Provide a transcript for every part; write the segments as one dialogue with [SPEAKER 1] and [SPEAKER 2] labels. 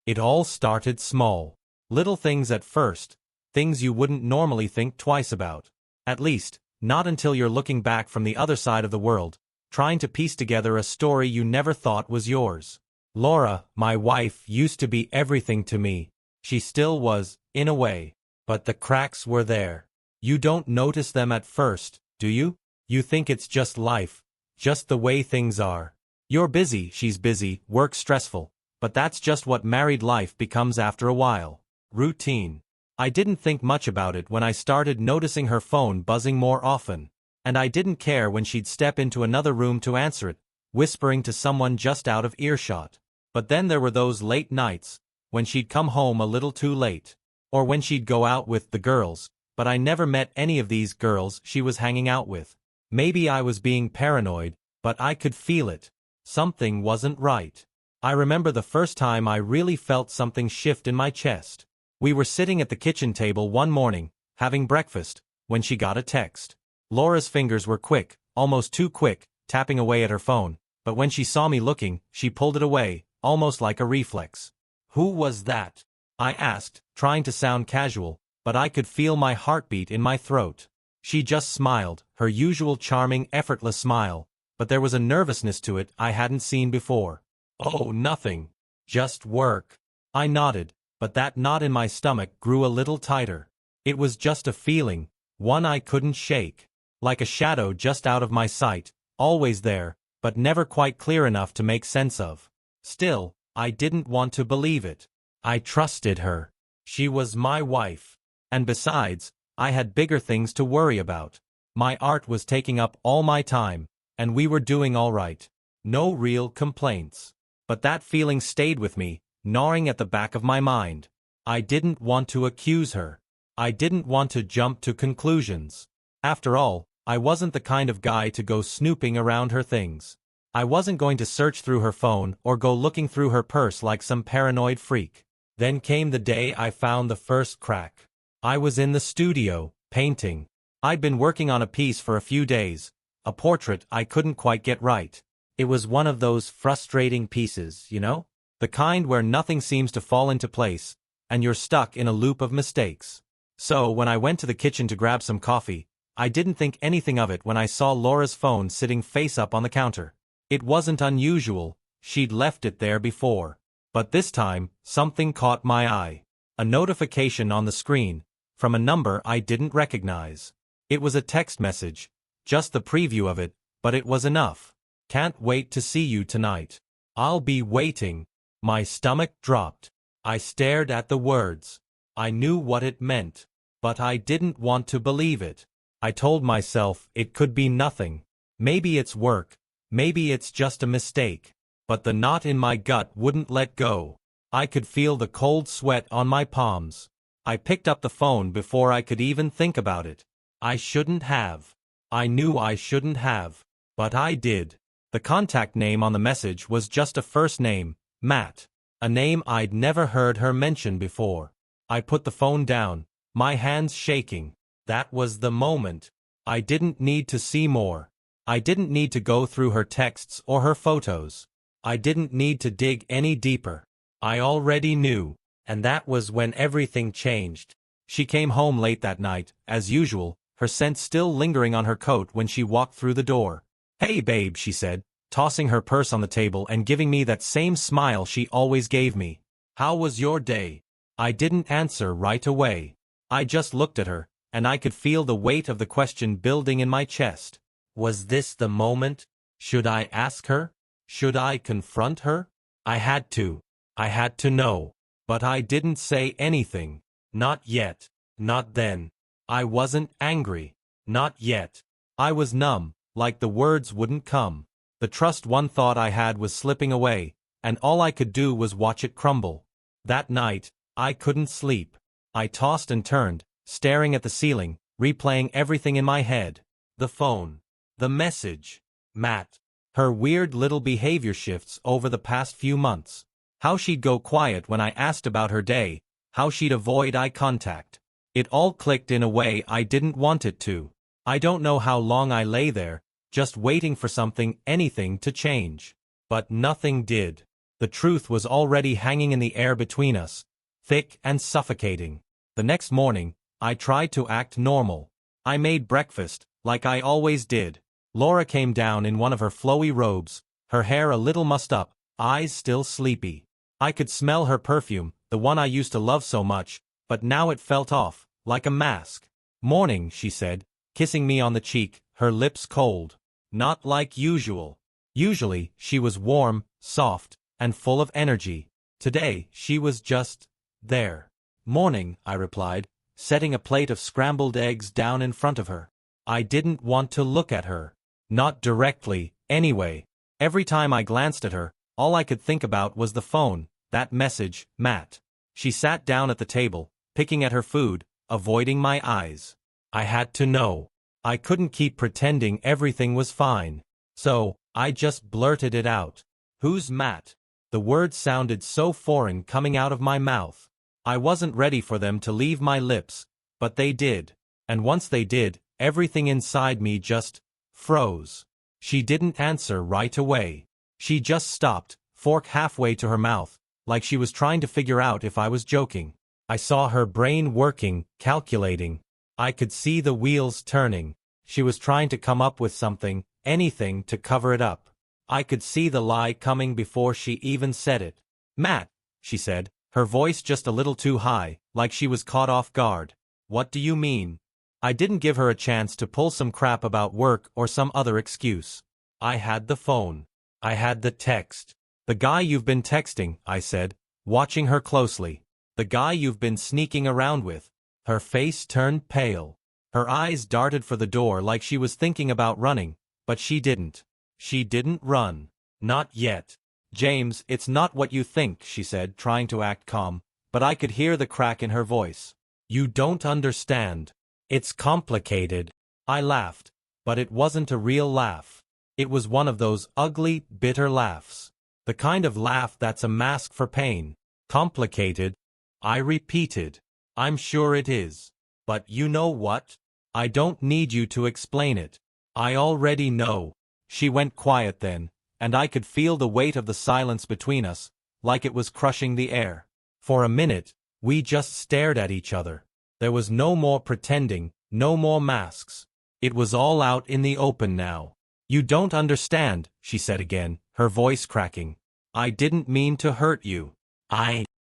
[SPEAKER 1] It all started small. Little things at first, things you wouldn't normally think twice about. At least, not until you're looking back from the other side of the world, trying to piece together a story you never thought was yours. Laura, my wife, used to be everything to me. She still was, in a way. But the cracks were there. You don't notice them at first, do you? You think it's just life, just the way things are. You're busy, she's busy, work's stressful. But that's just what married life becomes after a while. Routine. I didn't think much about it when I started noticing her phone buzzing more often. And I didn't care when she'd step into another room to answer it, whispering to someone just out of earshot. But then there were those late nights, when she'd come home a little too late. Or when she'd go out with the girls, but I never met any of these girls she was hanging out with. Maybe I was being paranoid, but I could feel it. Something wasn't right. I remember the first time I really felt something shift in my chest. We were sitting at the kitchen table one morning, having breakfast, when she got a text. Laura's fingers were quick, almost too quick, tapping away at her phone, but when she saw me looking, she pulled it away, almost like a reflex. "Who was that?" I asked, trying to sound casual, but I could feel my heartbeat in my throat. She just smiled, her usual charming, effortless smile, but there was a nervousness to it I hadn't seen before. "Oh, nothing. Just work." I nodded, but that knot in my stomach grew a little tighter. It was just a feeling, one I couldn't shake. Like a shadow just out of my sight, always there, but never quite clear enough to make sense of. Still, I didn't want to believe it. I trusted her. She was my wife. And besides, I had bigger things to worry about. My art was taking up all my time, and we were doing all right. No real complaints. But that feeling stayed with me, gnawing at the back of my mind. I didn't want to accuse her. I didn't want to jump to conclusions. After all, I wasn't the kind of guy to go snooping around her things. I wasn't going to search through her phone or go looking through her purse like some paranoid freak. Then came the day I found the first crack. I was in the studio, painting. I'd been working on a piece for a few days, a portrait I couldn't quite get right. It was one of those frustrating pieces, you know? The kind where nothing seems to fall into place, and you're stuck in a loop of mistakes. So when I went to the kitchen to grab some coffee, I didn't think anything of it when I saw Laura's phone sitting face up on the counter. It wasn't unusual, she'd left it there before. But this time, something caught my eye. A notification on the screen, from a number I didn't recognize. It was a text message, just the preview of it, but it was enough. "Can't wait to see you tonight. I'll be waiting." My stomach dropped. I stared at the words. I knew what it meant, but I didn't want to believe it. I told myself it could be nothing. Maybe it's work, maybe it's just a mistake. But the knot in my gut wouldn't let go. I could feel the cold sweat on my palms. I picked up the phone before I could even think about it. I shouldn't have. I knew I shouldn't have. But I did. The contact name on the message was just a first name, Matt. A name I'd never heard her mention before. I put the phone down, my hands shaking. That was the moment. I didn't need to see more. I didn't need to go through her texts or her photos. I didn't need to dig any deeper. I already knew. And that was when everything changed. She came home late that night, as usual, her scent still lingering on her coat when she walked through the door. "Hey babe," she said, tossing her purse on the table and giving me that same smile she always gave me. "How was your day?" I didn't answer right away. I just looked at her, and I could feel the weight of the question building in my chest. Was this the moment? Should I ask her? Should I confront her? I had to. I had to know. But I didn't say anything. Not yet. Not then. I wasn't angry. Not yet. I was numb, like the words wouldn't come. The trust one thought I had was slipping away, and all I could do was watch it crumble. That night, I couldn't sleep. I tossed and turned, staring at the ceiling, replaying everything in my head. The phone. The message. Matt. Her weird little behavior shifts over the past few months. How she'd go quiet when I asked about her day, how she'd avoid eye contact. It all clicked in a way I didn't want it to. I don't know how long I lay there, just waiting for something, anything to change. But nothing did. The truth was already hanging in the air between us, thick and suffocating. The next morning, I tried to act normal. I made breakfast, like I always did. Laura came down in one of her flowy robes, her hair a little mussed up, eyes still sleepy. I could smell her perfume, the one I used to love so much, but now it felt off, like a mask. "Morning," she said, kissing me on the cheek, her lips cold. Not like usual. Usually, she was warm, soft, and full of energy. Today, she was just there. "Morning," I replied, setting a plate of scrambled eggs down in front of her. I didn't want to look at her. Not directly, anyway. Every time I glanced at her, all I could think about was the phone, that message, Matt. She sat down at the table, picking at her food, avoiding my eyes. I had to know. I couldn't keep pretending everything was fine. So, I just blurted it out. "Who's Matt?" The words sounded so foreign coming out of my mouth. I wasn't ready for them to leave my lips, but they did. And once they did, everything inside me just froze. She didn't answer right away. She just stopped, fork halfway to her mouth, like she was trying to figure out if I was joking. I saw her brain working, calculating. I could see the wheels turning. She was trying to come up with something, anything to cover it up. I could see the lie coming before she even said it. "Matt," she said, her voice just a little too high, like she was caught off guard. "What do you mean?" I didn't give her a chance to pull some crap about work or some other excuse. I had the phone. I had the text. "The guy you've been texting," I said, watching her closely. "The guy you've been sneaking around with." Her face turned pale. Her eyes darted for the door like she was thinking about running, but she didn't. She didn't run. Not yet. "James, it's not what you think," she said, trying to act calm, but I could hear the crack in her voice. "You don't understand. It's complicated." I laughed, but it wasn't a real laugh. It was one of those ugly, bitter laughs. The kind of laugh that's a mask for pain. "Complicated?" I repeated. "I'm sure it is. But you know what? I don't need you to explain it. I already know." She went quiet then, and I could feel the weight of the silence between us, like it was crushing the air. For a minute, we just stared at each other. There was no more pretending, no more masks. It was all out in the open now. "You don't understand," she said again, her voice cracking. "I didn't mean to hurt you.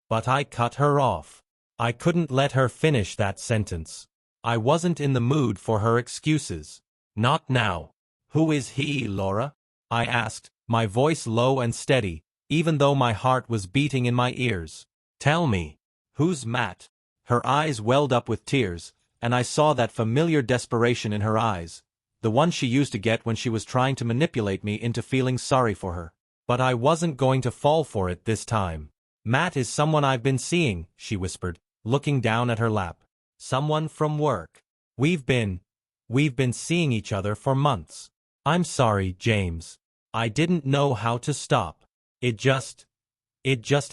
[SPEAKER 1] But I cut her off. I couldn't let her finish that sentence. I wasn't in the mood for her excuses. Not now." "Who is he, Laura?" I asked, my voice low and steady, even though my heart was beating in my ears. "Tell me. Who's Matt?" Her eyes welled up with tears, and I saw that familiar desperation in her eyes, the one she used to get when she was trying to manipulate me into feeling sorry for her. But I wasn't going to fall for it this time. "Matt is someone I've been seeing," she whispered, looking down at her lap. "Someone from work. We've been seeing each other for months." "I'm sorry, James. I didn't know how to stop. It just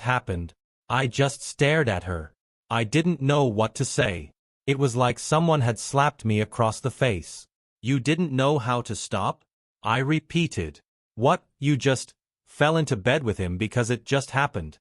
[SPEAKER 1] happened." I just stared at her. I didn't know what to say. It was like someone had slapped me across the face. "You didn't know how to stop?" I repeated. "What, you just fell into bed with him because it just happened?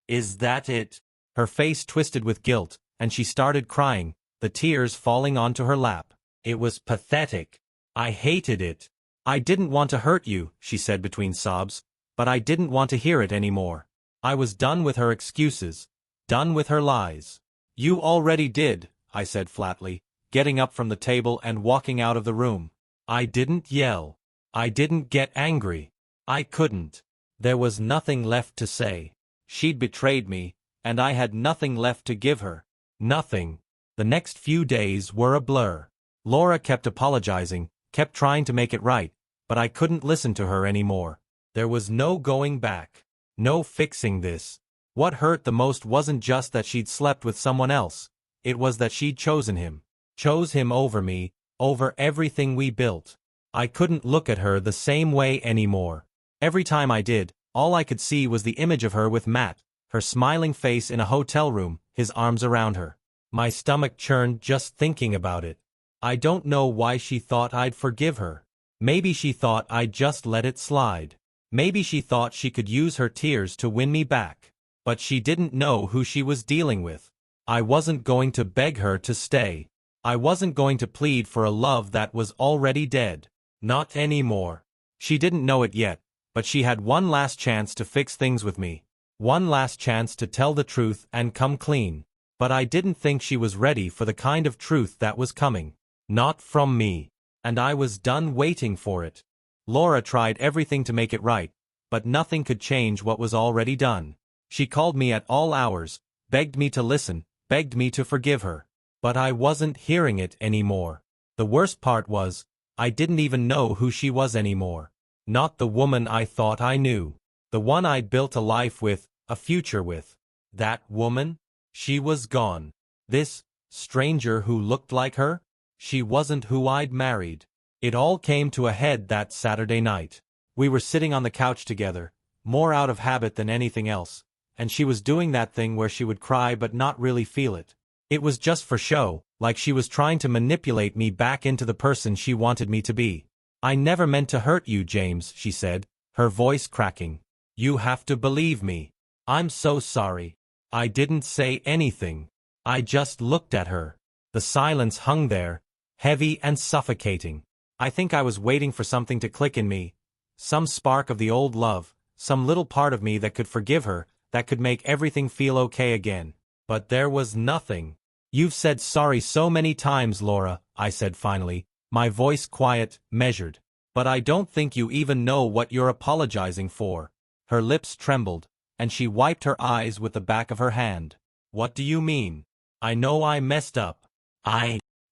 [SPEAKER 1] Is that it?" Her face twisted with guilt, and she started crying, the tears falling onto her lap. It was pathetic. I hated it. "I didn't want to hurt you," she said between sobs, but I didn't want to hear it anymore. I was done with her excuses, done with her lies. "You already did," I said flatly, getting up from the table and walking out of the room. I didn't yell. I didn't get angry. I couldn't. There was nothing left to say. She'd betrayed me, and I had nothing left to give her. Nothing. The next few days were a blur. Laura kept apologizing, kept trying to make it right, but I couldn't listen to her anymore. There was no going back. No fixing this. What hurt the most wasn't just that she'd slept with someone else. It was that she'd chosen him. Chose him over me, over everything we built. I couldn't look at her the same way anymore. Every time I did, all I could see was the image of her with Matt, her smiling face in a hotel room, his arms around her. My stomach churned just thinking about it. I don't know why she thought I'd forgive her. Maybe she thought I'd just let it slide. Maybe she thought she could use her tears to win me back. But she didn't know who she was dealing with. I wasn't going to beg her to stay. I wasn't going to plead for a love that was already dead. Not anymore. She didn't know it yet, but she had one last chance to fix things with me. One last chance to tell the truth and come clean. But I didn't think she was ready for the kind of truth that was coming. Not from me. And I was done waiting for it. Laura tried everything to make it right, but nothing could change what was already done. She called me at all hours, begged me to listen, begged me to forgive her. But I wasn't hearing it anymore. The worst part was, I didn't even know who she was anymore. Not the woman I thought I knew. The one I'd built a life with, a future with. That woman? She was gone. This stranger who looked like her? She wasn't who I'd married. It all came to a head that Saturday night. We were sitting on the couch together, more out of habit than anything else, and she was doing that thing where she would cry but not really feel it. It was just for show, like she was trying to manipulate me back into the person she wanted me to be. "I never meant to hurt you, James," she said, her voice cracking. "You have to believe me. I'm so sorry." I didn't say anything. I just looked at her. The silence hung there, heavy and suffocating. I think I was waiting for something to click in me. Some spark of the old love, some little part of me that could forgive her, that could make everything feel okay again. But there was nothing. "You've said sorry so many times, Laura," I said finally, my voice quiet, measured. "But I don't think you even know what you're apologizing for." Her lips trembled, and she wiped her eyes with the back of her hand. "What do you mean? I know I messed up."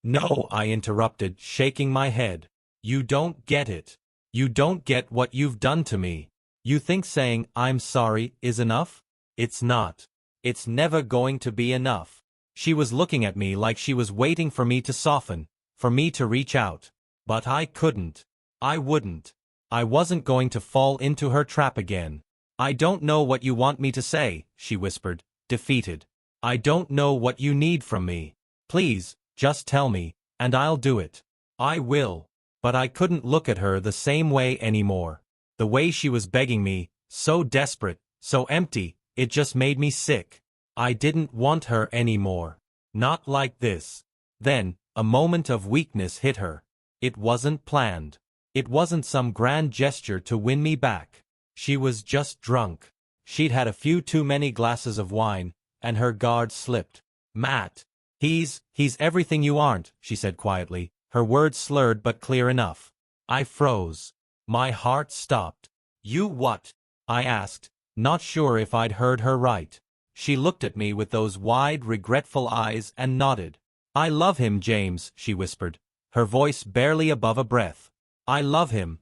[SPEAKER 1] "No," I interrupted, shaking my head. "You don't get it. You don't get what you've done to me. You think saying, 'I'm sorry,' is enough? It's not. It's never going to be enough." She was looking at me like she was waiting for me to soften, for me to reach out. But I couldn't. I wouldn't. I wasn't going to fall into her trap again. "I don't know what you want me to say," she whispered, defeated. "I don't know what you need from me. Please, just tell me, and I'll do it. I will." But I couldn't look at her the same way anymore. The way she was begging me, so desperate, so empty, it just made me sick. I didn't want her anymore. Not like this. Then, a moment of weakness hit her. It wasn't planned. It wasn't some grand gesture to win me back. She was just drunk. She'd had a few too many glasses of wine, and her guard slipped. "Matt. He's everything you aren't," she said quietly, her words slurred but clear enough. I froze. My heart stopped. "You what?" I asked, not sure if I'd heard her right. She looked at me with those wide, regretful eyes and nodded. "I love him, James," she whispered, her voice barely above a breath. "I love him.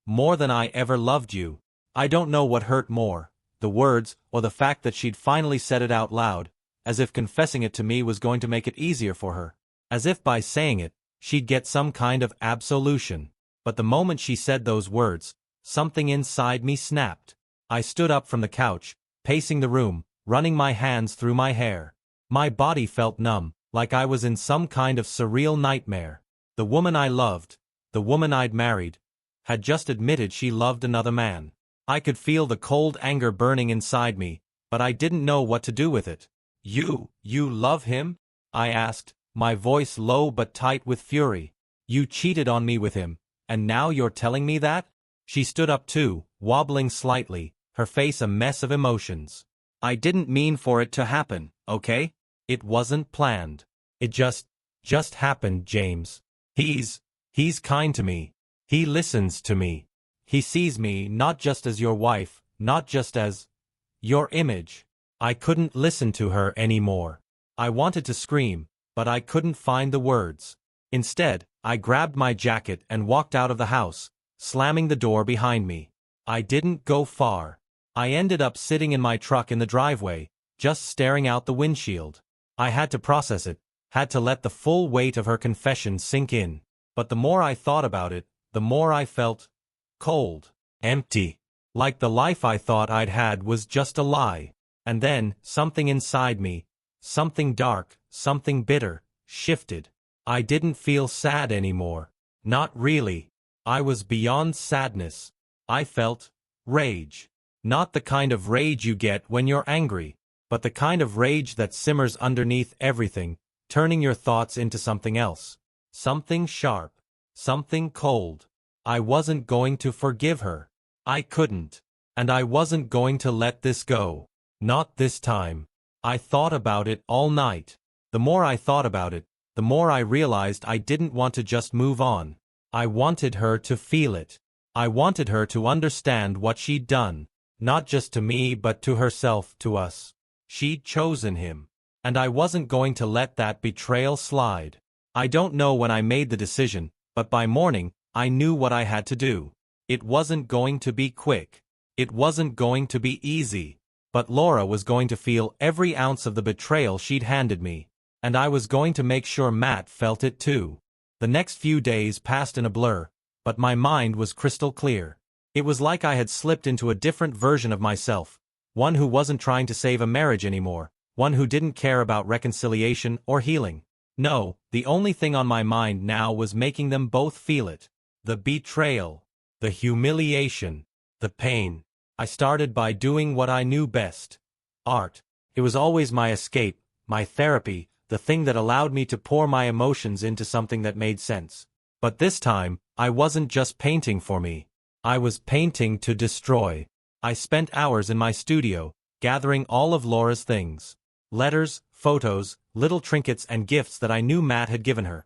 [SPEAKER 1] More than I ever loved you." I don't know what hurt more, the words, or the fact that she'd finally said it out loud, as if confessing it to me was going to make it easier for her. As if by saying it, she'd get some kind of absolution. But the moment she said those words, something inside me snapped. I stood up from the couch, pacing the room, running my hands through my hair. My body felt numb, like I was in some kind of surreal nightmare. The woman I loved, the woman I'd married, had just admitted she loved another man. I could feel the cold anger burning inside me, but I didn't know what to do with it. You love him?" I asked, my voice low but tight with fury. "You cheated on me with him, and now you're telling me that?" She stood up too, wobbling slightly, her face a mess of emotions. "I didn't mean for it to happen, okay? It wasn't planned. It just happened, James. He's kind to me. He listens to me. He sees me not just as your wife, not just as your image." I couldn't listen to her anymore. I wanted to scream, but I couldn't find the words. Instead, I grabbed my jacket and walked out of the house, slamming the door behind me. I didn't go far. I ended up sitting in my truck in the driveway, just staring out the windshield. I had to process it, had to let the full weight of her confession sink in. But the more I thought about it, the more I felt cold, empty. Like the life I thought I'd had was just a lie. And then, something inside me, something dark, something bitter, shifted. I didn't feel sad anymore. Not really. I was beyond sadness. I felt Rage. Not the kind of rage you get when you're angry, but the kind of rage that simmers underneath everything, turning your thoughts into something else. Something sharp. Something cold. I wasn't going to forgive her. I couldn't. And I wasn't going to let this go. Not this time. I thought about it all night. The more I thought about it, the more I realized I didn't want to just move on. I wanted her to feel it. I wanted her to understand what she'd done, not just to me but to herself, to us. She'd chosen him. And I wasn't going to let that betrayal slide. I don't know when I made the decision, but by morning, I knew what I had to do. It wasn't going to be quick. It wasn't going to be easy. But Laura was going to feel every ounce of the betrayal she'd handed me. And I was going to make sure Matt felt it too. The next few days passed in a blur, but my mind was crystal clear. It was like I had slipped into a different version of myself, one who wasn't trying to save a marriage anymore, one who didn't care about reconciliation or healing. No, the only thing on my mind now was making them both feel it. The betrayal, the humiliation, the pain. I started by doing what I knew best. Art. It was always my escape, my therapy, the thing that allowed me to pour my emotions into something that made sense. But this time, I wasn't just painting for me. I was painting to destroy. I spent hours in my studio, gathering all of Laura's things. Letters, photos, little trinkets and gifts that I knew Matt had given her.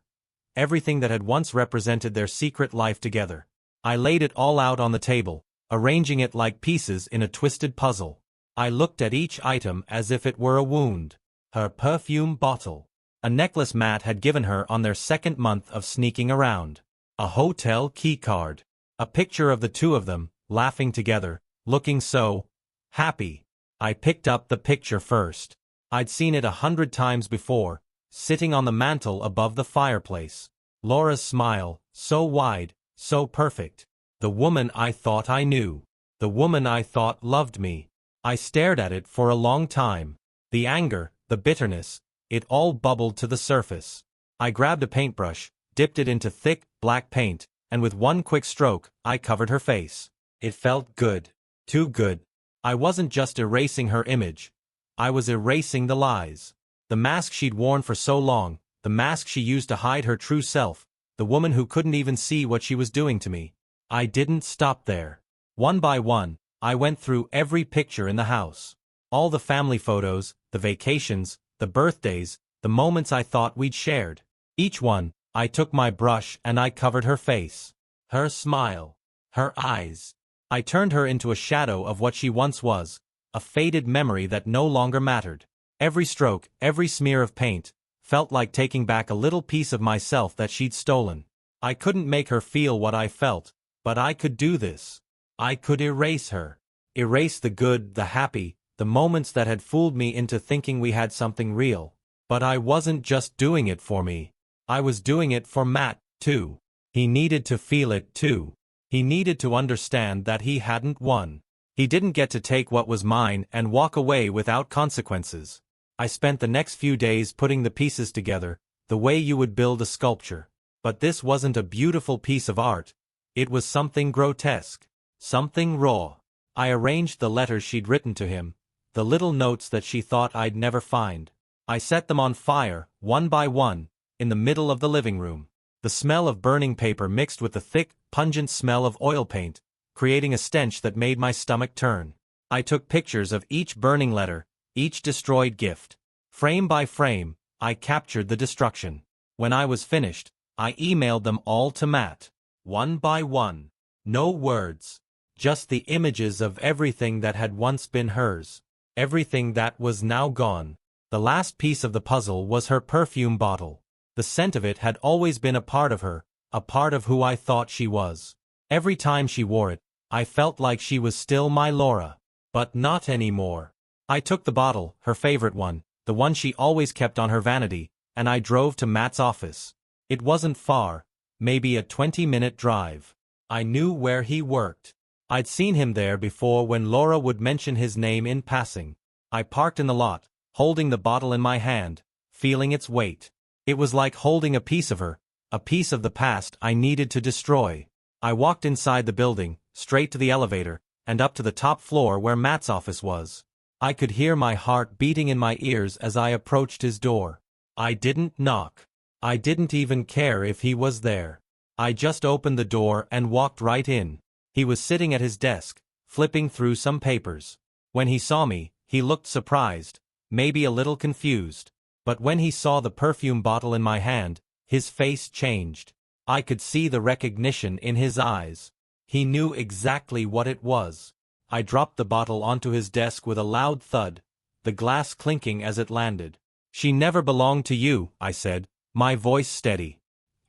[SPEAKER 1] Everything that had once represented their secret life together. I laid it all out on the table, arranging it like pieces in a twisted puzzle. I looked at each item as if it were a wound. Her perfume bottle. A necklace Matt had given her on their second month of sneaking around. A hotel keycard. A picture of the two of them, laughing together, looking so happy. I picked up the picture first. I'd seen it 100 times before, sitting on the mantel above the fireplace. Laura's smile, so wide, so perfect. The woman I thought I knew. The woman I thought loved me. I stared at it for a long time. The anger, the bitterness, it all bubbled to the surface. I grabbed a paintbrush, dipped it into thick, black paint, and with one quick stroke, I covered her face. It felt good. Too good. I wasn't just erasing her image. I was erasing the lies. The mask she'd worn for so long, the mask she used to hide her true self, the woman who couldn't even see what she was doing to me. I didn't stop there. One by one, I went through every picture in the house. All the family photos, the vacations, the birthdays, the moments I thought we'd shared. Each one, I took my brush and I covered her face. Her smile. Her eyes. I turned her into a shadow of what she once was, a faded memory that no longer mattered. Every stroke, every smear of paint, felt like taking back a little piece of myself that she'd stolen. I couldn't make her feel what I felt, but I could do this. I could erase her. Erase the good, the happy, the moments that had fooled me into thinking we had something real. But I wasn't just doing it for me. I was doing it for Matt, too. He needed to feel it, too. He needed to understand that he hadn't won. He didn't get to take what was mine and walk away without consequences. I spent the next few days putting the pieces together, the way you would build a sculpture. But this wasn't a beautiful piece of art. It was something grotesque. Something raw. I arranged the letters she'd written to him, the little notes that she thought I'd never find. I set them on fire, one by one, in the middle of the living room. The smell of burning paper mixed with the thick, pungent smell of oil paint, creating a stench that made my stomach turn. I took pictures of each burning letter, each destroyed gift. Frame by frame, I captured the destruction. When I was finished, I emailed them all to Matt. One by one. No words. Just the images of everything that had once been hers. Everything that was now gone. The last piece of the puzzle was her perfume bottle. The scent of it had always been a part of her, a part of who I thought she was. Every time she wore it, I felt like she was still my Laura. But not anymore. I took the bottle, her favorite one, the one she always kept on her vanity, and I drove to Matt's office. It wasn't far, maybe a 20-minute drive. I knew where he worked. I'd seen him there before when Laura would mention his name in passing. I parked in the lot, holding the bottle in my hand, feeling its weight. It was like holding a piece of her, a piece of the past I needed to destroy. I walked inside the building, straight to the elevator, and up to the top floor where Matt's office was. I could hear my heart beating in my ears as I approached his door. I didn't knock. I didn't even care if he was there. I just opened the door and walked right in. He was sitting at his desk, flipping through some papers. When he saw me, he looked surprised, maybe a little confused. But when he saw the perfume bottle in my hand, his face changed. I could see the recognition in his eyes. He knew exactly what it was. I dropped the bottle onto his desk with a loud thud, the glass clinking as it landed. "She never belonged to you," I said, my voice steady.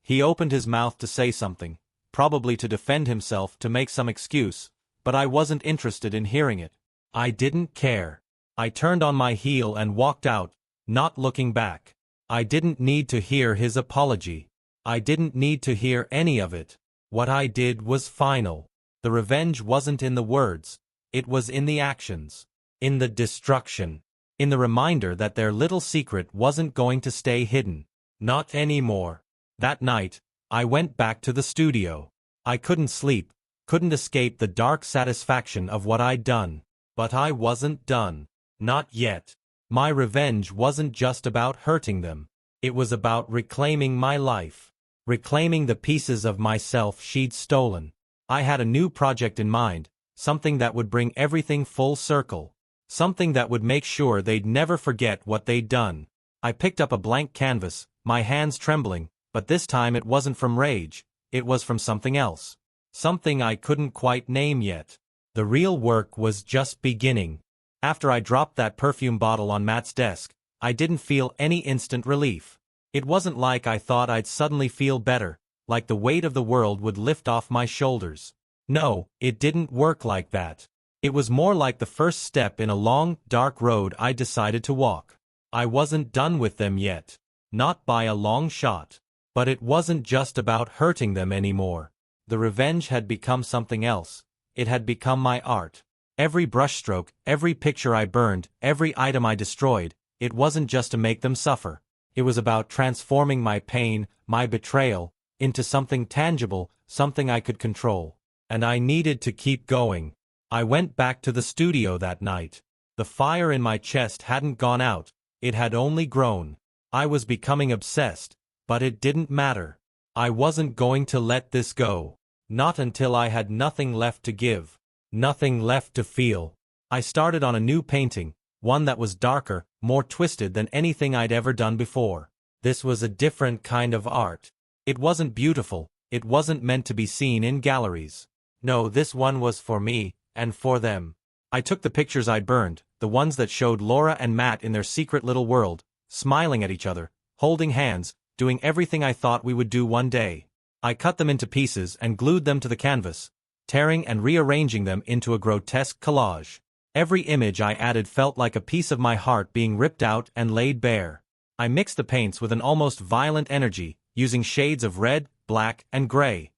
[SPEAKER 1] He opened his mouth to say something, probably to defend himself, to make some excuse, but I wasn't interested in hearing it. I didn't care. I turned on my heel and walked out, not looking back. I didn't need to hear his apology. I didn't need to hear any of it. What I did was final. The revenge wasn't in the words, it was in the actions, in the destruction, in the reminder that their little secret wasn't going to stay hidden. Not anymore. That night, I went back to the studio. I couldn't sleep, couldn't escape the dark satisfaction of what I'd done. But I wasn't done. Not yet. My revenge wasn't just about hurting them. It was about reclaiming my life. Reclaiming the pieces of myself she'd stolen. I had a new project in mind, something that would bring everything full circle. Something that would make sure they'd never forget what they'd done. I picked up a blank canvas, my hands trembling, but this time it wasn't from rage, it was from something else. Something I couldn't quite name yet. The real work was just beginning. After I dropped that perfume bottle on Matt's desk, I didn't feel any instant relief. It wasn't like I thought I'd suddenly feel better, like the weight of the world would lift off my shoulders. No, it didn't work like that. It was more like the first step in a long, dark road I decided to walk. I wasn't done with them yet. Not by a long shot. But it wasn't just about hurting them anymore. The revenge had become something else. It had become my art. Every brushstroke, every picture I burned, every item I destroyed, it wasn't just to make them suffer. It was about transforming my pain, my betrayal, into something tangible, something I could control. And I needed to keep going. I went back to the studio that night. The fire in my chest hadn't gone out, it had only grown. I was becoming obsessed, but it didn't matter. I wasn't going to let this go. Not until I had nothing left to give. Nothing left to feel. I started on a new painting, one that was darker, more twisted than anything I'd ever done before. This was a different kind of art. It wasn't beautiful, it wasn't meant to be seen in galleries. No, this one was for me, and for them. I took the pictures I'd burned, the ones that showed Laura and Matt in their secret little world, smiling at each other, holding hands, doing everything I thought we would do one day. I cut them into pieces and glued them to the canvas, tearing and rearranging them into a grotesque collage. Every image I added felt like a piece of my heart being ripped out and laid bare. I mixed the paints with an almost violent energy, using shades of red, black, and gray.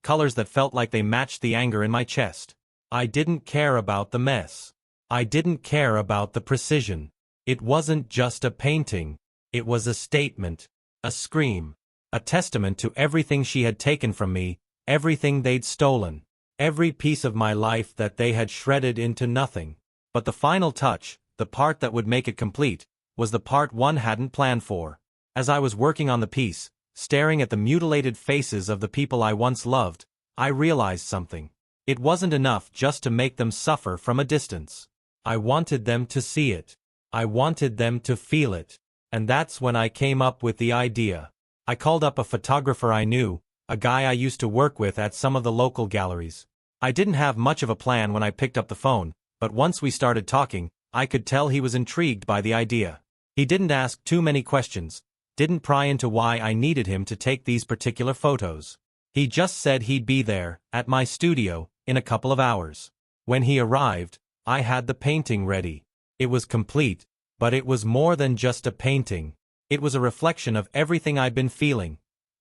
[SPEAKER 1] Colors that felt like they matched the anger in my chest. I didn't care about the mess. I didn't care about the precision. It wasn't just a painting. It was a statement. A scream. A testament to everything she had taken from me, everything they'd stolen. Every piece of my life that they had shredded into nothing. But the final touch, the part that would make it complete, was the part one hadn't planned for. As I was working on the piece, staring at the mutilated faces of the people I once loved, I realized something. It wasn't enough just to make them suffer from a distance. I wanted them to see it. I wanted them to feel it. And that's when I came up with the idea. I called up a photographer I knew, a guy I used to work with at some of the local galleries. I didn't have much of a plan when I picked up the phone, but once we started talking, I could tell he was intrigued by the idea. He didn't ask too many questions, didn't pry into why I needed him to take these particular photos. He just said he'd be there, at my studio, in a couple of hours. When he arrived, I had the painting ready. It was complete, but it was more than just a painting. It was a reflection of everything I'd been feeling.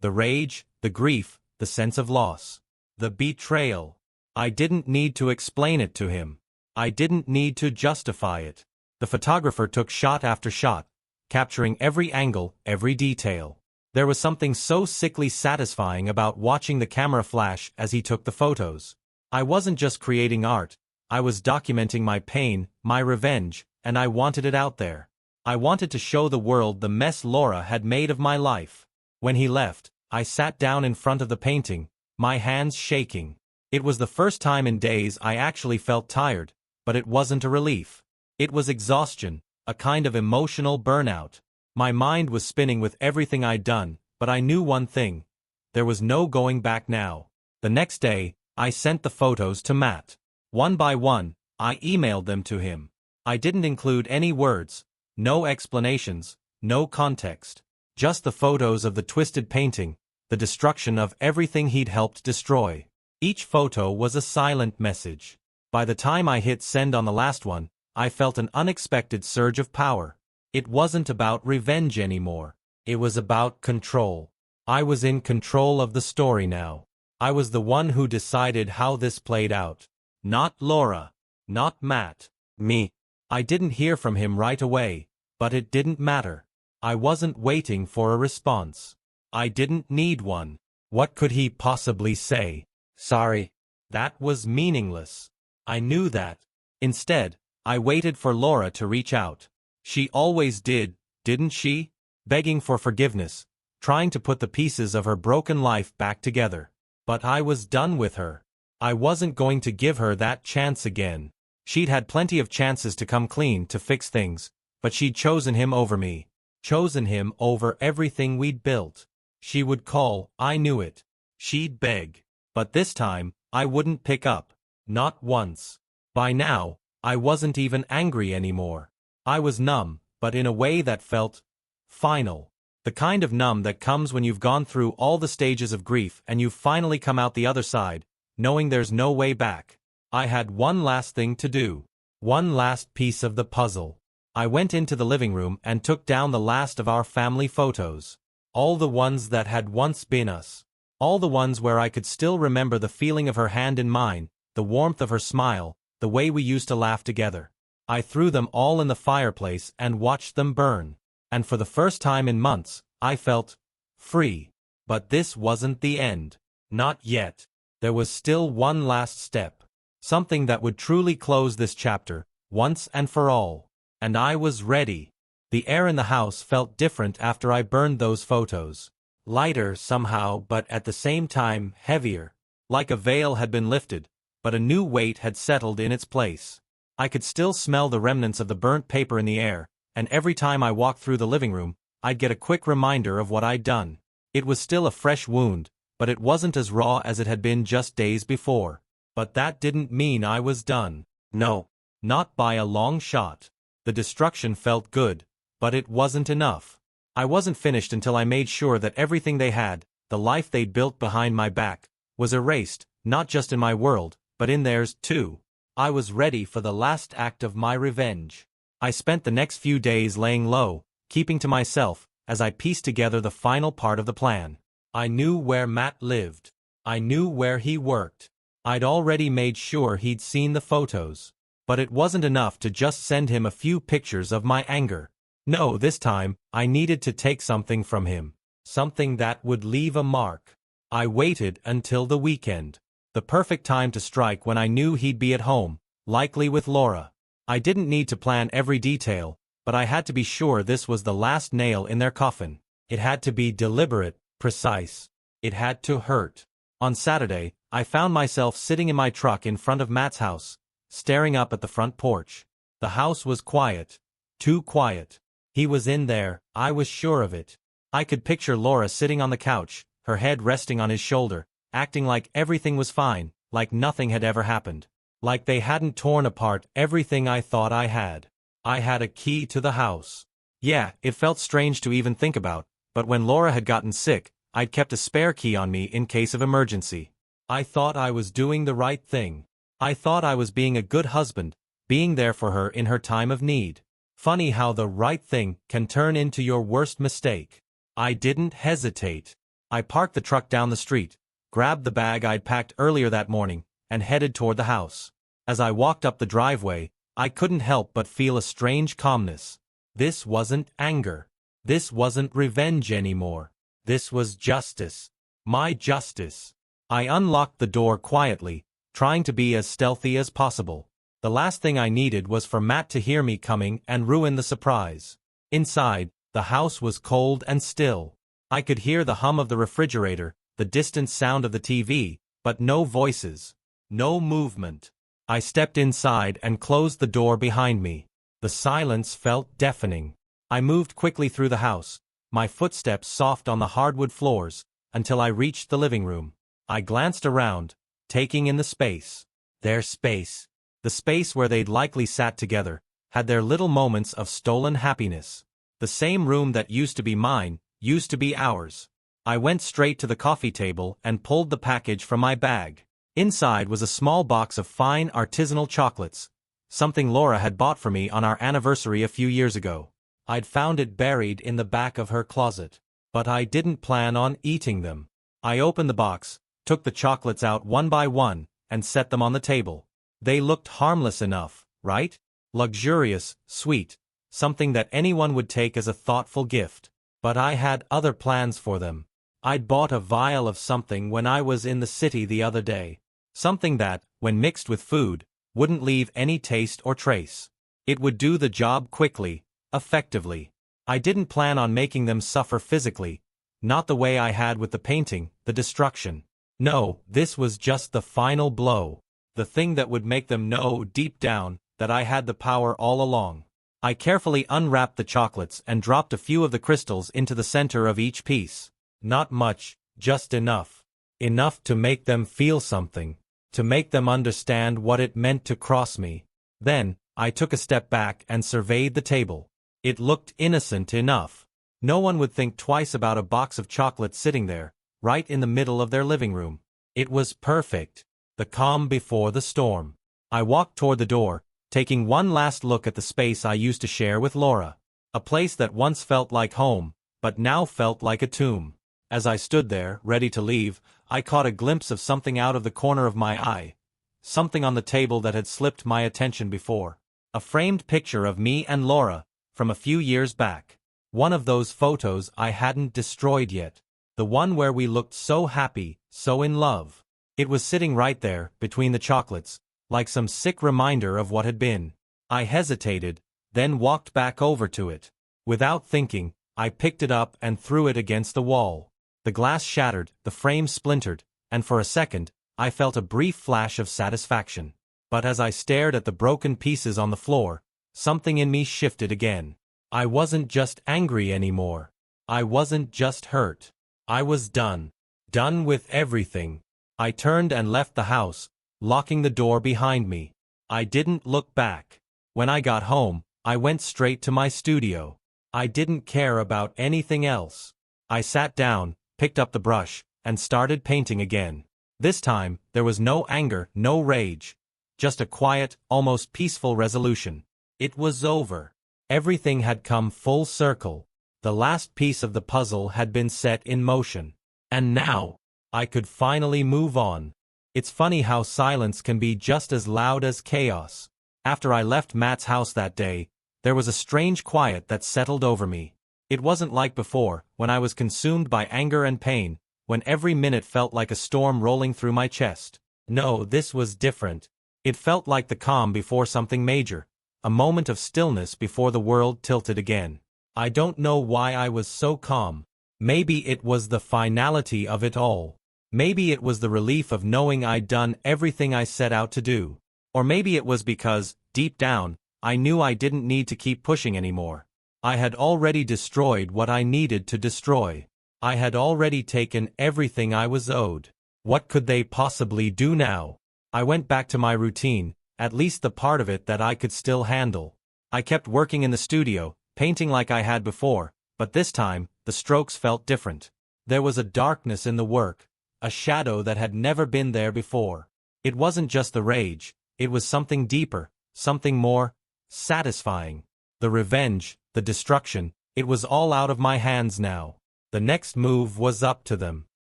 [SPEAKER 1] The rage, the grief, the sense of loss. The betrayal. I didn't need to explain it to him. I didn't need to justify it. The photographer took shot after shot, capturing every angle, every detail. There was something so sickly satisfying about watching the camera flash as he took the photos. I wasn't just creating art, I was documenting my pain, my revenge, and I wanted it out there. I wanted to show the world the mess Laura had made of my life. When he left, I sat down in front of the painting, my hands shaking. It was the first time in days I actually felt tired, but it wasn't a relief. It was exhaustion, a kind of emotional burnout. My mind was spinning with everything I'd done, but I knew one thing. There was no going back now. The next day, I sent the photos to Matt. One by one, I emailed them to him. I didn't include any words, no explanations, no context. Just the photos of the twisted painting, the destruction of everything he'd helped destroy. Each photo was a silent message. By the time I hit send on the last one, I felt an unexpected surge of power. It wasn't about revenge anymore. It was about control. I was in control of the story now. I was the one who decided how this played out. Not Laura. Not Matt. Me. I didn't hear from him right away, but it didn't matter. I wasn't waiting for a response. I didn't need one. What could he possibly say? Sorry. That was meaningless. I knew that. Instead, I waited for Laura to reach out. She always did, didn't she? Begging for forgiveness, trying to put the pieces of her broken life back together. But I was done with her. I wasn't going to give her that chance again. She'd had plenty of chances to come clean, to fix things, but she'd chosen him over me. Chosen him over everything we'd built. She would call, I knew it. She'd beg. But this time, I wouldn't pick up. Not once. By now, I wasn't even angry anymore. I was numb, but in a way that felt final. The kind of numb that comes when you've gone through all the stages of grief and you've finally come out the other side, knowing there's no way back. I had one last thing to do. One last piece of the puzzle. I went into the living room and took down the last of our family photos. All the ones that had once been us. All the ones where I could still remember the feeling of her hand in mine, the warmth of her smile, the way we used to laugh together. I threw them all in the fireplace and watched them burn. And for the first time in months, I felt free. But this wasn't the end. Not yet. There was still one last step. Something that would truly close this chapter, once and for all. And I was ready. The air in the house felt different after I burned those photos. Lighter somehow, but at the same time heavier. Like a veil had been lifted, but a new weight had settled in its place. I could still smell the remnants of the burnt paper in the air, and every time I walked through the living room, I'd get a quick reminder of what I'd done. It was still a fresh wound, but it wasn't as raw as it had been just days before. But that didn't mean I was done. No. Not by a long shot. The destruction felt good, but it wasn't enough. I wasn't finished until I made sure that everything they had, the life they'd built behind my back, was erased, not just in my world, but in theirs too. I was ready for the last act of my revenge. I spent the next few days laying low, keeping to myself, as I pieced together the final part of the plan. I knew where Matt lived. I knew where he worked. I'd already made sure he'd seen the photos. But it wasn't enough to just send him a few pictures of my anger. No, this time, I needed to take something from him. Something that would leave a mark. I waited until the weekend. The perfect time to strike when I knew he'd be at home, likely with Laura. I didn't need to plan every detail, but I had to be sure this was the last nail in their coffin. It had to be deliberate, precise. It had to hurt. On Saturday, I found myself sitting in my truck in front of Matt's house, staring up at the front porch. The house was quiet. Too quiet. He was in there, I was sure of it. I could picture Laura sitting on the couch, her head resting on his shoulder, acting like everything was fine, like nothing had ever happened. Like they hadn't torn apart everything I thought I had. I had a key to the house. Yeah, it felt strange to even think about, but when Laura had gotten sick, I'd kept a spare key on me in case of emergency. I thought I was doing the right thing. I thought I was being a good husband, being there for her in her time of need. Funny how the right thing can turn into your worst mistake. I didn't hesitate. I parked the truck down the street, grabbed the bag I'd packed earlier that morning, and headed toward the house. As I walked up the driveway, I couldn't help but feel a strange calmness. This wasn't anger. This wasn't revenge anymore. This was justice. My justice. I unlocked the door quietly, trying to be as stealthy as possible. The last thing I needed was for Matt to hear me coming and ruin the surprise. Inside, the house was cold and still. I could hear the hum of the refrigerator, the distant sound of the TV, but no voices. No movement. I stepped inside and closed the door behind me. The silence felt deafening. I moved quickly through the house, my footsteps soft on the hardwood floors, until I reached the living room. I glanced around, taking in the space. Their space. The space where they'd likely sat together, had their little moments of stolen happiness. The same room that used to be mine, used to be ours. I went straight to the coffee table and pulled the package from my bag. Inside was a small box of fine artisanal chocolates, something Laura had bought for me on our anniversary a few years ago. I'd found it buried in the back of her closet. But I didn't plan on eating them. I opened the box, took the chocolates out one by one, and set them on the table. They looked harmless enough, right? Luxurious, sweet, something that anyone would take as a thoughtful gift. But I had other plans for them. I'd bought a vial of something when I was in the city the other day. Something that, when mixed with food, wouldn't leave any taste or trace. It would do the job quickly, effectively. I didn't plan on making them suffer physically, not the way I had with the painting, the destruction. No, this was just the final blow. The thing that would make them know deep down that I had the power all along. I carefully unwrapped the chocolates and dropped a few of the crystals into the center of each piece. Not much, just enough. Enough to make them feel something. To make them understand what it meant to cross me. Then, I took a step back and surveyed the table. It looked innocent enough. No one would think twice about a box of chocolates sitting there, right in the middle of their living room. It was perfect. The calm before the storm. I walked toward the door, taking one last look at the space I used to share with Laura. A place that once felt like home, but now felt like a tomb. As I stood there, ready to leave, I caught a glimpse of something out of the corner of my eye. Something on the table that had slipped my attention before. A framed picture of me and Laura, from a few years back. One of those photos I hadn't destroyed yet. The one where we looked so happy, so in love. It was sitting right there, between the chocolates, like some sick reminder of what had been. I hesitated, then walked back over to it. Without thinking, I picked it up and threw it against the wall. The glass shattered, the frame splintered, and for a second, I felt a brief flash of satisfaction. But as I stared at the broken pieces on the floor, something in me shifted again. I wasn't just angry anymore. I wasn't just hurt. I was done. Done with everything. I turned and left the house, locking the door behind me. I didn't look back. When I got home, I went straight to my studio. I didn't care about anything else. I sat down, picked up the brush, and started painting again. This time, there was no anger, no rage. Just a quiet, almost peaceful resolution. It was over. Everything had come full circle. The last piece of the puzzle had been set in motion. And now, I could finally move on. It's funny how silence can be just as loud as chaos. After I left Matt's house that day, there was a strange quiet that settled over me. It wasn't like before, when I was consumed by anger and pain, when every minute felt like a storm rolling through my chest. No, this was different. It felt like the calm before something major, a moment of stillness before the world tilted again. I don't know why I was so calm. Maybe it was the finality of it all. Maybe it was the relief of knowing I'd done everything I set out to do. Or maybe it was because, deep down, I knew I didn't need to keep pushing anymore. I had already destroyed what I needed to destroy. I had already taken everything I was owed. What could they possibly do now? I went back to my routine, at least the part of it that I could still handle. I kept working in the studio, painting like I had before, but this time, the strokes felt different. There was a darkness in the work, a shadow that had never been there before. It wasn't just the rage, it was something deeper, something more satisfying. The revenge, the destruction, it was all out of my hands now. The next move was up to them.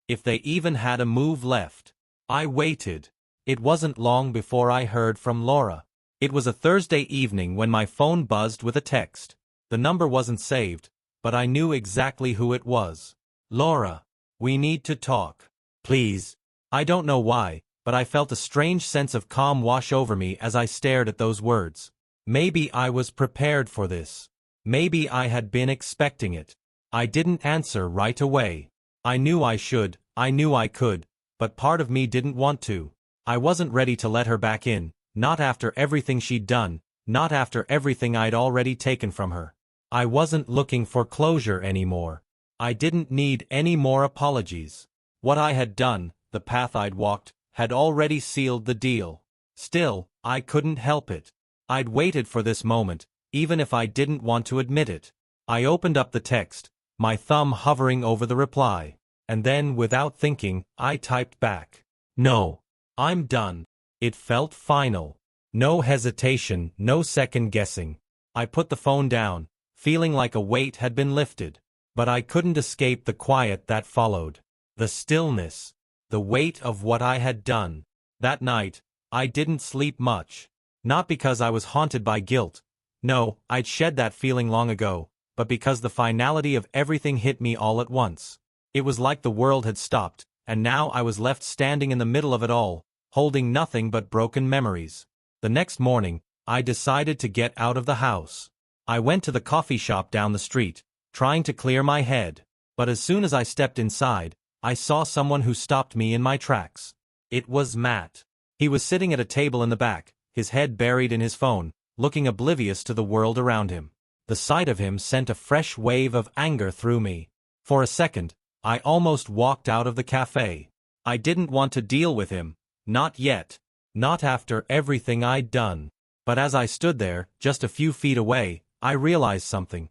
[SPEAKER 1] If they even had a move left. I waited. It wasn't long before I heard from Laura. It was a Thursday evening when my phone buzzed with a text. The number wasn't saved, but I knew exactly who it was. Laura, we need to talk. Please. I don't know why, but I felt a strange sense of calm wash over me as I stared at those words. Maybe I was prepared for this. Maybe I had been expecting it. I didn't answer right away. I knew I should, I knew I could, but part of me didn't want to. I wasn't ready to let her back in, not after everything she'd done, not after everything I'd already taken from her. I wasn't looking for closure anymore. I didn't need any more apologies. What I had done, the path I'd walked, had already sealed the deal. Still, I couldn't help it. I'd waited for this moment, even if I didn't want to admit it. I opened up the text, my thumb hovering over the reply. And then, without thinking, I typed back. No. I'm done. It felt final. No hesitation, no second guessing. I put the phone down, feeling like a weight had been lifted. But I couldn't escape the quiet that followed. The stillness. The weight of what I had done. That night, I didn't sleep much. Not because I was haunted by guilt. No, I'd shed that feeling long ago, but because the finality of everything hit me all at once. It was like the world had stopped, and now I was left standing in the middle of it all, holding nothing but broken memories. The next morning, I decided to get out of the house. I went to the coffee shop down the street, trying to clear my head, but as soon as I stepped inside, I saw someone who stopped me in my tracks. It was Matt. He was sitting at a table in the back, his head buried in his phone, looking oblivious to the world around him. The sight of him sent a fresh wave of anger through me. For a second, I almost walked out of the cafe. I didn't want to deal with him, not yet, not after everything I'd done. But as I stood there, just a few feet away, I realized something.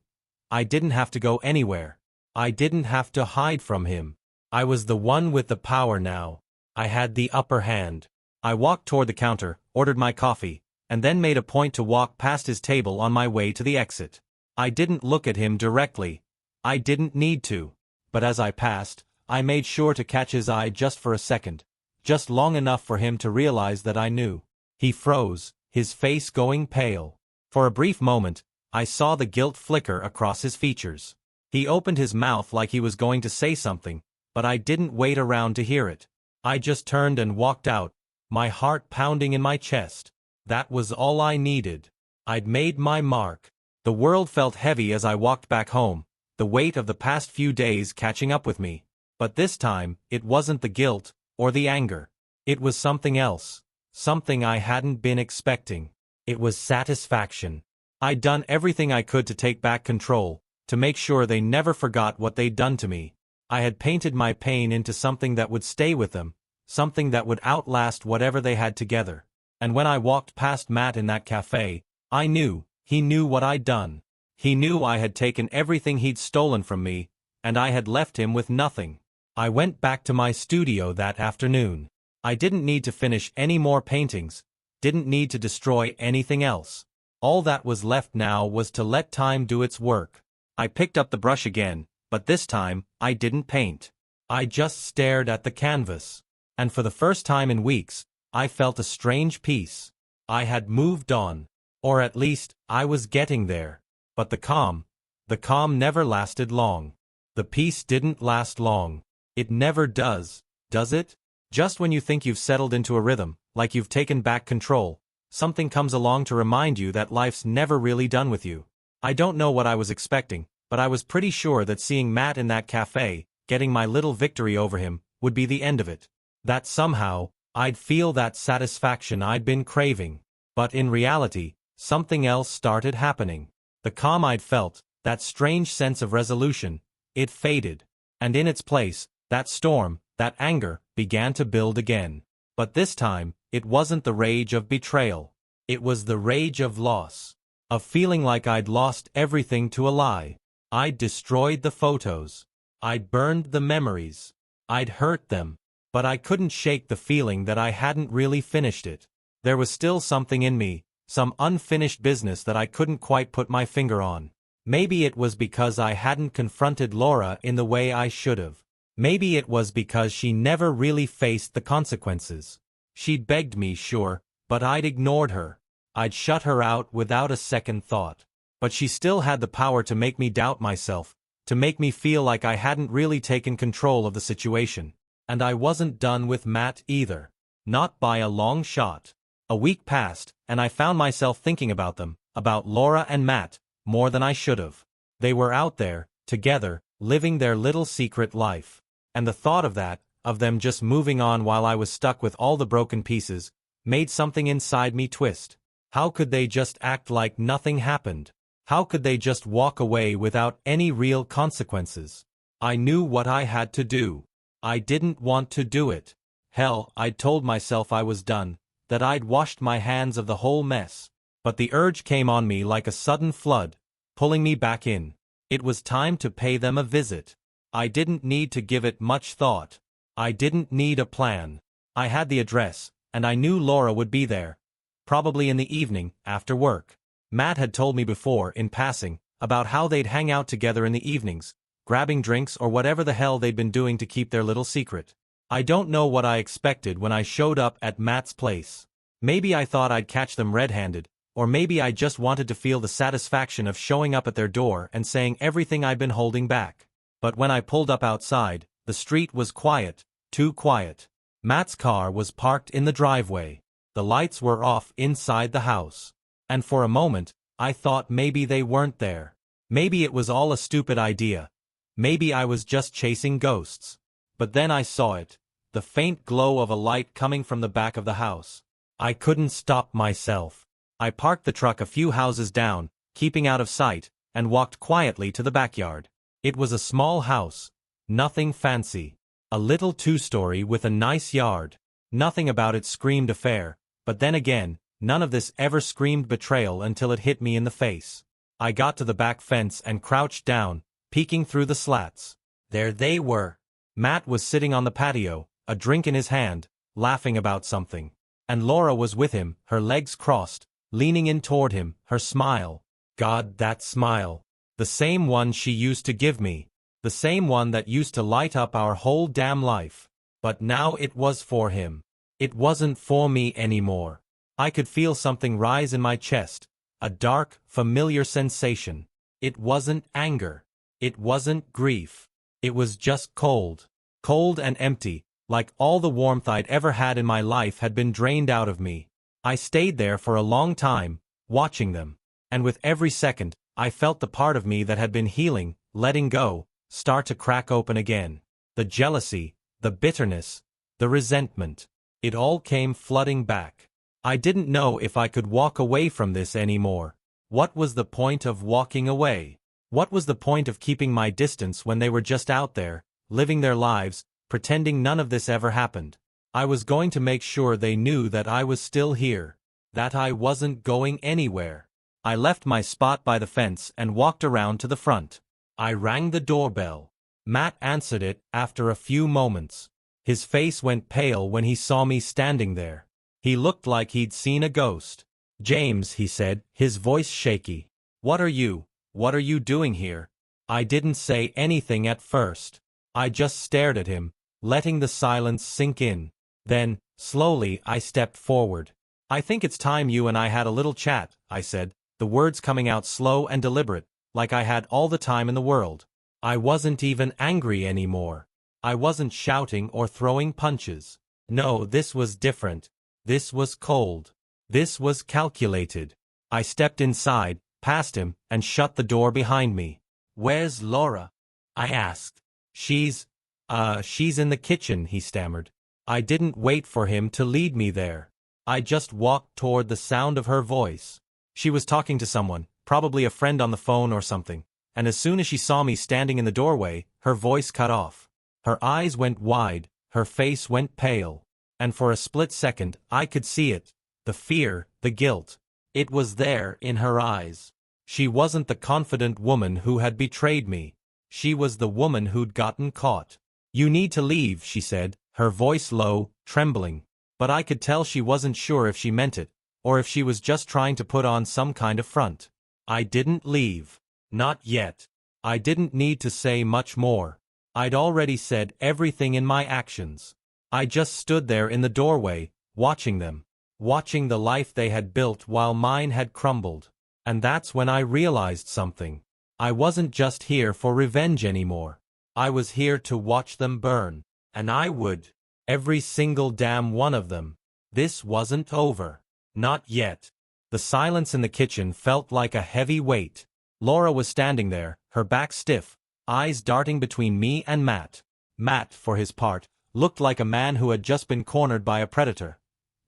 [SPEAKER 1] I didn't have to go anywhere. I didn't have to hide from him. I was the one with the power now. I had the upper hand. I walked toward the counter, ordered my coffee, and then made a point to walk past his table on my way to the exit. I didn't look at him directly. I didn't need to. But as I passed, I made sure to catch his eye just for a second, just long enough for him to realize that I knew. He froze, his face going pale. For a brief moment, I saw the guilt flicker across his features. He opened his mouth like he was going to say something, but I didn't wait around to hear it. I just turned and walked out, my heart pounding in my chest. That was all I needed. I'd made my mark. The world felt heavy as I walked back home, the weight of the past few days catching up with me. But this time, it wasn't the guilt, or the anger. It was something else. Something I hadn't been expecting. It was satisfaction. I'd done everything I could to take back control, to make sure they never forgot what they'd done to me. I had painted my pain into something that would stay with them, something that would outlast whatever they had together. And when I walked past Matt in that cafe, I knew, he knew what I'd done. He knew I had taken everything he'd stolen from me, and I had left him with nothing. I went back to my studio that afternoon. I didn't need to finish any more paintings, didn't need to destroy anything else. All that was left now was to let time do its work. I picked up the brush again, but this time, I didn't paint. I just stared at the canvas. And for the first time in weeks, I felt a strange peace. I had moved on. Or at least, I was getting there. But the calm never lasted long. The peace didn't last long. It never does it? Just when you think you've settled into a rhythm, like you've taken back control, something comes along to remind you that life's never really done with you. I don't know what I was expecting, but I was pretty sure that seeing Matt in that cafe, getting my little victory over him, would be the end of it. That somehow, I'd feel that satisfaction I'd been craving. But in reality, something else started happening. The calm I'd felt, that strange sense of resolution, it faded. And in its place, that storm, that anger, began to build again. But this time, it wasn't the rage of betrayal. It was the rage of loss. Of feeling like I'd lost everything to a lie. I'd destroyed the photos. I'd burned the memories. I'd hurt them. But I couldn't shake the feeling that I hadn't really finished it. There was still something in me, some unfinished business that I couldn't quite put my finger on. Maybe it was because I hadn't confronted Laura in the way I should have. Maybe it was because she never really faced the consequences. She'd begged me, sure, but I'd ignored her. I'd shut her out without a second thought. But she still had the power to make me doubt myself, to make me feel like I hadn't really taken control of the situation. And I wasn't done with Matt either. Not by a long shot. A week passed, and I found myself thinking about them, about Laura and Matt, more than I should have. They were out there, together, living their little secret life. And the thought of that, of them just moving on while I was stuck with all the broken pieces, made something inside me twist. How could they just act like nothing happened? How could they just walk away without any real consequences? I knew what I had to do. I didn't want to do it. Hell, I'd told myself I was done, that I'd washed my hands of the whole mess. But the urge came on me like a sudden flood, pulling me back in. It was time to pay them a visit. I didn't need to give it much thought. I didn't need a plan. I had the address, and I knew Laura would be there. Probably in the evening, after work. Matt had told me before, in passing, about how they'd hang out together in the evenings, grabbing drinks or whatever the hell they'd been doing to keep their little secret. I don't know what I expected when I showed up at Matt's place. Maybe I thought I'd catch them red-handed, or maybe I just wanted to feel the satisfaction of showing up at their door and saying everything I'd been holding back. But when I pulled up outside, the street was quiet, too quiet. Matt's car was parked in the driveway. The lights were off inside the house. And for a moment, I thought maybe they weren't there. Maybe it was all a stupid idea. Maybe I was just chasing ghosts. But then I saw it. The faint glow of a light coming from the back of the house. I couldn't stop myself. I parked the truck a few houses down, keeping out of sight, and walked quietly to the backyard. It was a small house. Nothing fancy. A little two-story with a nice yard. Nothing about it screamed affair, but then again, none of this ever screamed betrayal until it hit me in the face. I got to the back fence and crouched down, peeking through the slats. There they were. Matt was sitting on the patio, a drink in his hand, laughing about something. And Laura was with him, her legs crossed, leaning in toward him, her smile. God, that smile. The same one she used to give me. The same one that used to light up our whole damn life. But now it was for him. It wasn't for me anymore. I could feel something rise in my chest. A dark, familiar sensation. It wasn't anger. It wasn't grief. It was just cold. Cold and empty, like all the warmth I'd ever had in my life had been drained out of me. I stayed there for a long time, watching them. And with every second, I felt the part of me that had been healing, letting go, start to crack open again. The jealousy, the bitterness, the resentment. It all came flooding back. I didn't know if I could walk away from this anymore. What was the point of walking away? What was the point of keeping my distance when they were just out there, living their lives, pretending none of this ever happened? I was going to make sure they knew that I was still here, that I wasn't going anywhere. I left my spot by the fence and walked around to the front. I rang the doorbell. Matt answered it after a few moments. His face went pale when he saw me standing there. He looked like he'd seen a ghost. "James," he said, his voice shaky. What are you doing here?" I didn't say anything at first. I just stared at him, letting the silence sink in. Then, slowly, I stepped forward. "I think it's time you and I had a little chat," I said, the words coming out slow and deliberate, like I had all the time in the world. I wasn't even angry anymore. I wasn't shouting or throwing punches. No, this was different. This was cold. This was calculated. I stepped inside, past him, and shut the door behind me. "Where's Laura?" I asked. She's in the kitchen," he stammered. I didn't wait for him to lead me there. I just walked toward the sound of her voice. She was talking to someone, probably a friend on the phone or something, and as soon as she saw me standing in the doorway, her voice cut off. Her eyes went wide, her face went pale. And for a split second, I could see it. The fear, the guilt. It was there in her eyes. She wasn't the confident woman who had betrayed me. She was the woman who'd gotten caught. "You need to leave," she said, her voice low, trembling. But I could tell she wasn't sure if she meant it, or if she was just trying to put on some kind of front. I didn't leave. Not yet. I didn't need to say much more. I'd already said everything in my actions. I just stood there in the doorway, watching them. Watching the life they had built while mine had crumbled. And that's when I realized something. I wasn't just here for revenge anymore. I was here to watch them burn. And I would. Every single damn one of them. This wasn't over. Not yet. The silence in the kitchen felt like a heavy weight. Laura was standing there, her back stiff, eyes darting between me and Matt. Matt, for his part, looked like a man who had just been cornered by a predator,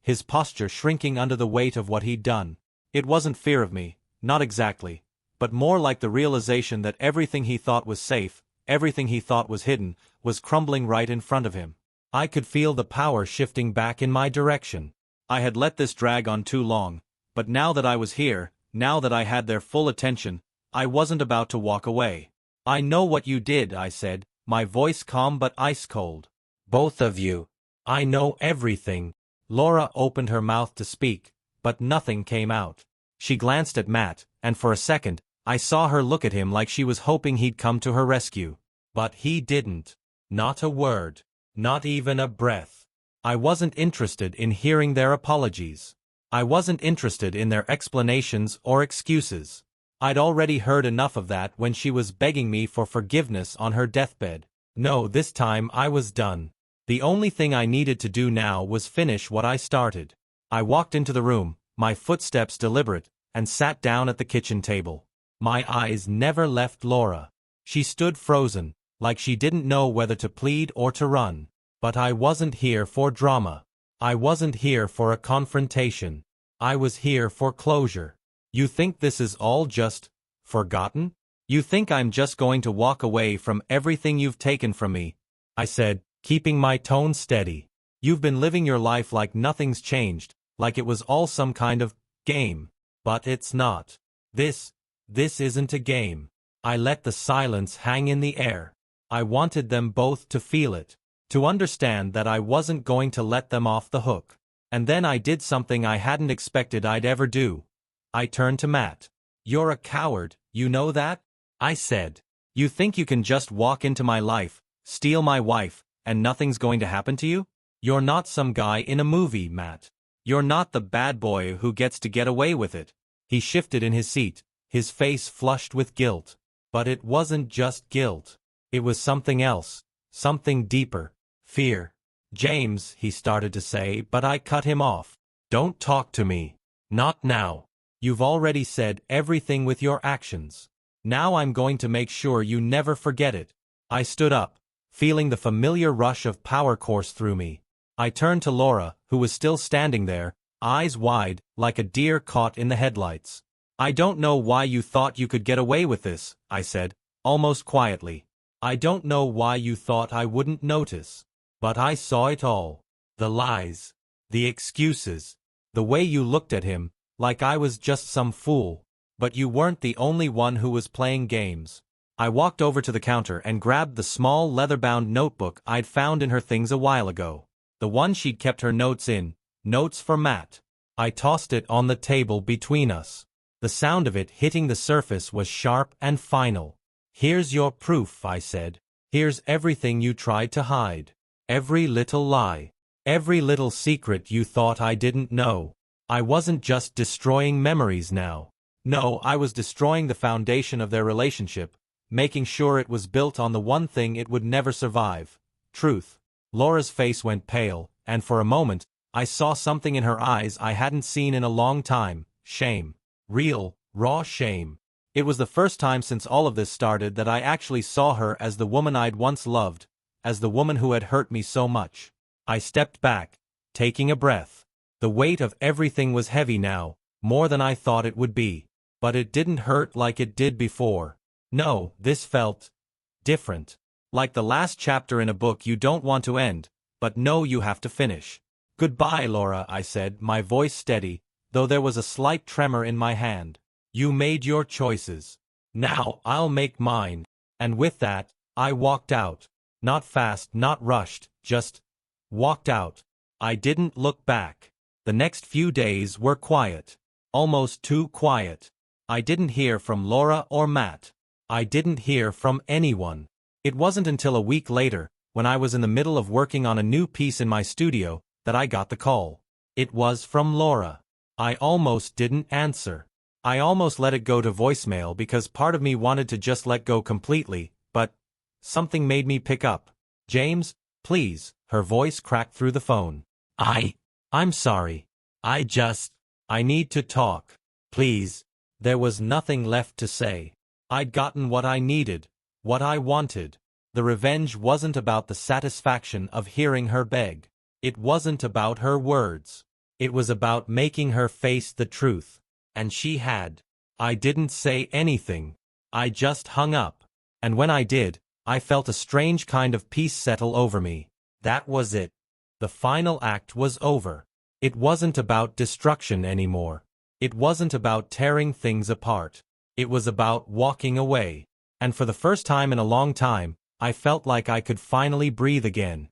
[SPEAKER 1] his posture shrinking under the weight of what he'd done. It wasn't fear of me, not exactly, but more like the realization that everything he thought was safe, everything he thought was hidden, was crumbling right in front of him. I could feel the power shifting back in my direction. I had let this drag on too long, but now that I was here, now that I had their full attention, I wasn't about to walk away. "I know what you did," I said, my voice calm but ice-cold. "Both of you. I know everything." Laura opened her mouth to speak, but nothing came out. She glanced at Matt, and for a second, I saw her look at him like she was hoping he'd come to her rescue. But he didn't. Not a word. Not even a breath. I wasn't interested in hearing their apologies. I wasn't interested in their explanations or excuses. I'd already heard enough of that when she was begging me for forgiveness on her deathbed. No, this time I was done. The only thing I needed to do now was finish what I started. I walked into the room, my footsteps deliberate, and sat down at the kitchen table. My eyes never left Laura. She stood frozen, like she didn't know whether to plead or to run. But I wasn't here for drama. I wasn't here for a confrontation. I was here for closure. "You think this is all just forgotten? You think I'm just going to walk away from everything you've taken from me?" I said, keeping my tone steady. "You've been living your life like nothing's changed, like it was all some kind of game. But it's not. This isn't a game." I let the silence hang in the air. I wanted them both to feel it, to understand that I wasn't going to let them off the hook. And then I did something I hadn't expected I'd ever do. I turned to Matt. "You're a coward, you know that?" I said. "You think you can just walk into my life, steal my wife, and nothing's going to happen to you? You're not some guy in a movie, Matt. You're not the bad boy who gets to get away with it." He shifted in his seat, his face flushed with guilt. But it wasn't just guilt. It was something else, something deeper. Fear. "James," he started to say, but I cut him off. "Don't talk to me. Not now. You've already said everything with your actions. Now I'm going to make sure you never forget it." I stood up, feeling the familiar rush of power course through me. I turned to Laura, who was still standing there, eyes wide, like a deer caught in the headlights. "I don't know why you thought you could get away with this," I said, almost quietly. "I don't know why you thought I wouldn't notice. But I saw it all. The lies. The excuses. The way you looked at him, like I was just some fool. But you weren't the only one who was playing games." I walked over to the counter and grabbed the small leather-bound notebook I'd found in her things a while ago. The one she'd kept her notes in, notes for Matt. I tossed it on the table between us. The sound of it hitting the surface was sharp and final. "Here's your proof," I said. "Here's everything you tried to hide. Every little lie. Every little secret you thought I didn't know." I wasn't just destroying memories now. No, I was destroying the foundation of their relationship, making sure it was built on the one thing it would never survive: truth. Laura's face went pale, and for a moment, I saw something in her eyes I hadn't seen in a long time: shame. Real, raw shame. It was the first time since all of this started that I actually saw her as the woman I'd once loved, as the woman who had hurt me so much. I stepped back, taking a breath. The weight of everything was heavy now, more than I thought it would be. But it didn't hurt like it did before. No, this felt different. Like the last chapter in a book you don't want to end, but know you have to finish. "Goodbye, Laura," I said, my voice steady, though there was a slight tremor in my hand. "You made your choices. Now I'll make mine." And with that, I walked out. Not fast, not rushed, just walked out. I didn't look back. The next few days were quiet. Almost too quiet. I didn't hear from Laura or Matt. I didn't hear from anyone. It wasn't until a week later, when I was in the middle of working on a new piece in my studio, that I got the call. It was from Laura. I almost didn't answer. I almost let it go to voicemail because part of me wanted to just let go completely, but something made me pick up. "James, please," her voice cracked through the phone. I'm sorry. I need to talk. Please. There was nothing left to say. I'd gotten what I needed, what I wanted. The revenge wasn't about the satisfaction of hearing her beg. It wasn't about her words. It was about making her face the truth. And she had. I didn't say anything. I just hung up. And when I did, I felt a strange kind of peace settle over me. That was it. The final act was over. It wasn't about destruction anymore. It wasn't about tearing things apart. It was about walking away. And for the first time in a long time, I felt like I could finally breathe again.